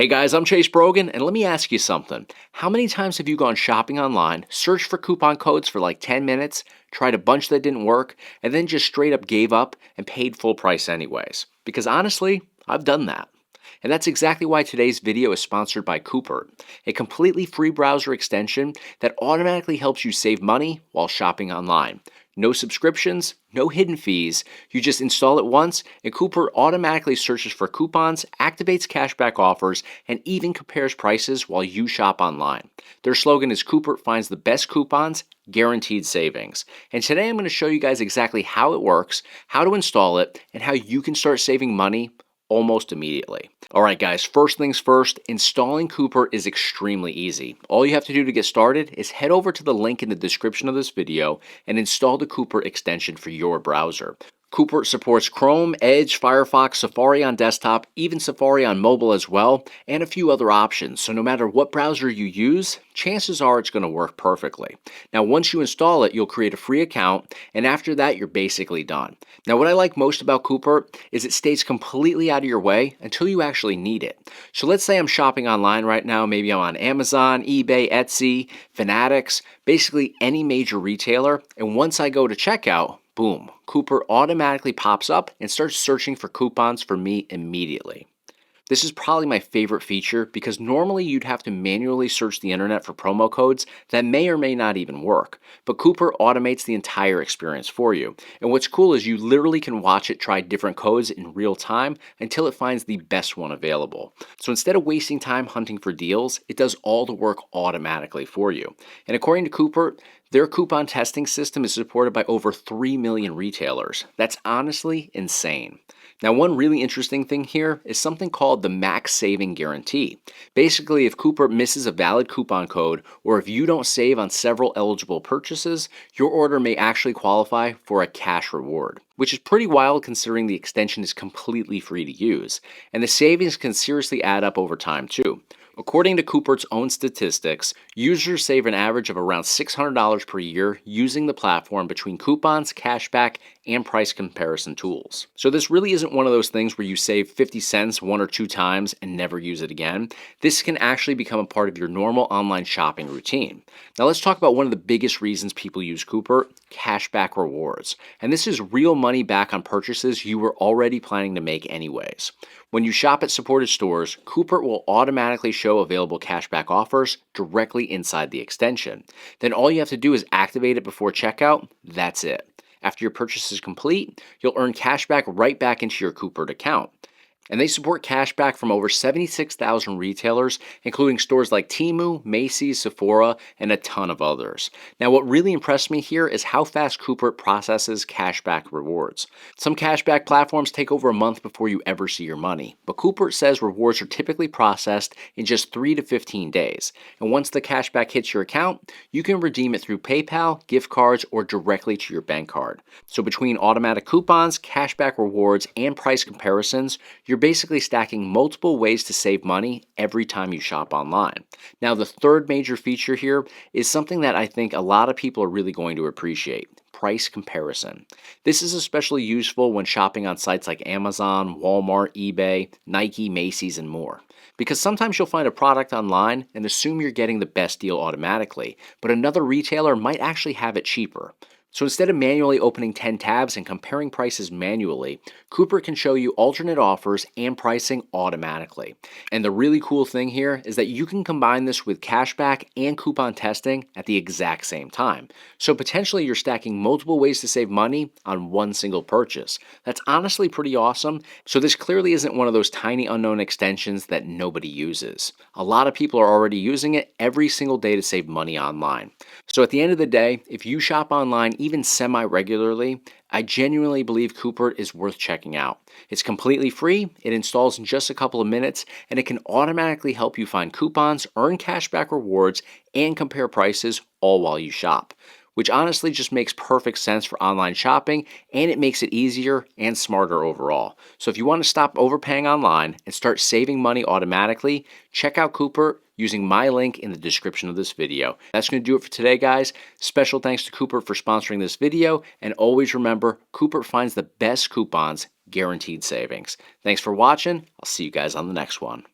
Hey guys, I'm Chase Brogan, and let me ask you something. How many times have you gone shopping online, searched for coupon codes for like 10 minutes, tried a bunch that didn't work, and then just straight up gave up and paid full price anyways? Because honestly, I've done that. And that's exactly why today's video is sponsored by Coupert, a completely free browser extension that automatically helps you save money while shopping online. No subscriptions, no hidden fees. You just install it once, and Coupert automatically searches for coupons, activates cashback offers, and even compares prices while you shop online. Their slogan is Coupert finds the best coupons, guaranteed savings. And today I'm going to show you guys exactly how it works, how to install it, and how you can start saving money almost immediately. Alright guys, first things first, installing Coupert is extremely easy. All you have to do to get started is head over to the link in the description of this video and install the Coupert extension for your browser. Coupert supports Chrome, Edge, Firefox, Safari on desktop, even Safari on mobile as well, and a few other options. So no matter what browser you use, chances are it's going to work perfectly. Now once you install it, you'll create a free account, and after that you're basically done. Now what I like most about Coupert is it stays completely out of your way until you actually need it. So let's say I'm shopping online right now, maybe I'm on Amazon, eBay, Etsy, Fanatics, basically any major retailer, and once I go to checkout, boom, Coupert automatically pops up and starts searching for coupons for me immediately. This is probably my favorite feature because normally you'd have to manually search the internet for promo codes that may or may not even work, but Coupert automates the entire experience for you. And what's cool is you literally can watch it try different codes in real time until it finds the best one available. So instead of wasting time hunting for deals, it does all the work automatically for you. And according to Coupert, their coupon testing system is supported by over 3 million retailers. That's honestly insane. Now, one really interesting thing here is something called the max saving guarantee. Basically, if Coupert misses a valid coupon code, or if you don't save on several eligible purchases, your order may actually qualify for a cash reward, which is pretty wild considering the extension is completely free to use. And the savings can seriously add up over time too. According to Coupert's own statistics, users save an average of around $600 per year using the platform between coupons, cashback, and price comparison tools. So this really isn't one of those things where you save 50 cents one or two times and never use it again. This can actually become a part of your normal online shopping routine. Now let's talk about one of the biggest reasons people use Coupert, cashback rewards. And this is real money back on purchases you were already planning to make anyways. When you shop at supported stores, Coupert will automatically show available cashback offers directly inside the extension. Then all you have to do is activate it before checkout. That's it. After your purchase is complete, you'll earn cashback right back into your Coupert account. And they support cashback from over 76,000 retailers, including stores like Temu, Macy's, Sephora, and a ton of others. Now, what really impressed me here is how fast Coupert processes cashback rewards. Some cashback platforms take over a month before you ever see your money, but Coupert says rewards are typically processed in just 3 to 15 days. And once the cashback hits your account, you can redeem it through PayPal, gift cards, or directly to your bank card. So between automatic coupons, cashback rewards, and price comparisons, you're basically stacking multiple ways to save money every time you shop online. Now, the third major feature here is something that I think a lot of people are really going to appreciate: price comparison. This is especially useful when shopping on sites like Amazon, Walmart, eBay, Nike, Macy's, and more. Because sometimes you'll find a product online and assume you're getting the best deal automatically, but another retailer might actually have it cheaper. So instead of manually opening 10 tabs and comparing prices manually, Coupert can show you alternate offers and pricing automatically. And the really cool thing here is that you can combine this with cashback and coupon testing at the exact same time. So potentially you're stacking multiple ways to save money on one single purchase. That's honestly pretty awesome. So this clearly isn't one of those tiny unknown extensions that nobody uses. A lot of people are already using it every single day to save money online. So at the end of the day, if you shop online even semi-regularly, I genuinely believe Coupert is worth checking out. It's completely free, it installs in just a couple of minutes, and it can automatically help you find coupons, earn cashback rewards, and compare prices all while you shop, which honestly just makes perfect sense for online shopping, and it makes it easier and smarter overall. So if you want to stop overpaying online and start saving money automatically, check out Coupert using my link in the description of this video. That's going to do it for today, guys. Special thanks to Coupert for sponsoring this video, and always remember, Coupert finds the best coupons, guaranteed savings. Thanks for watching. I'll see you guys on the next one.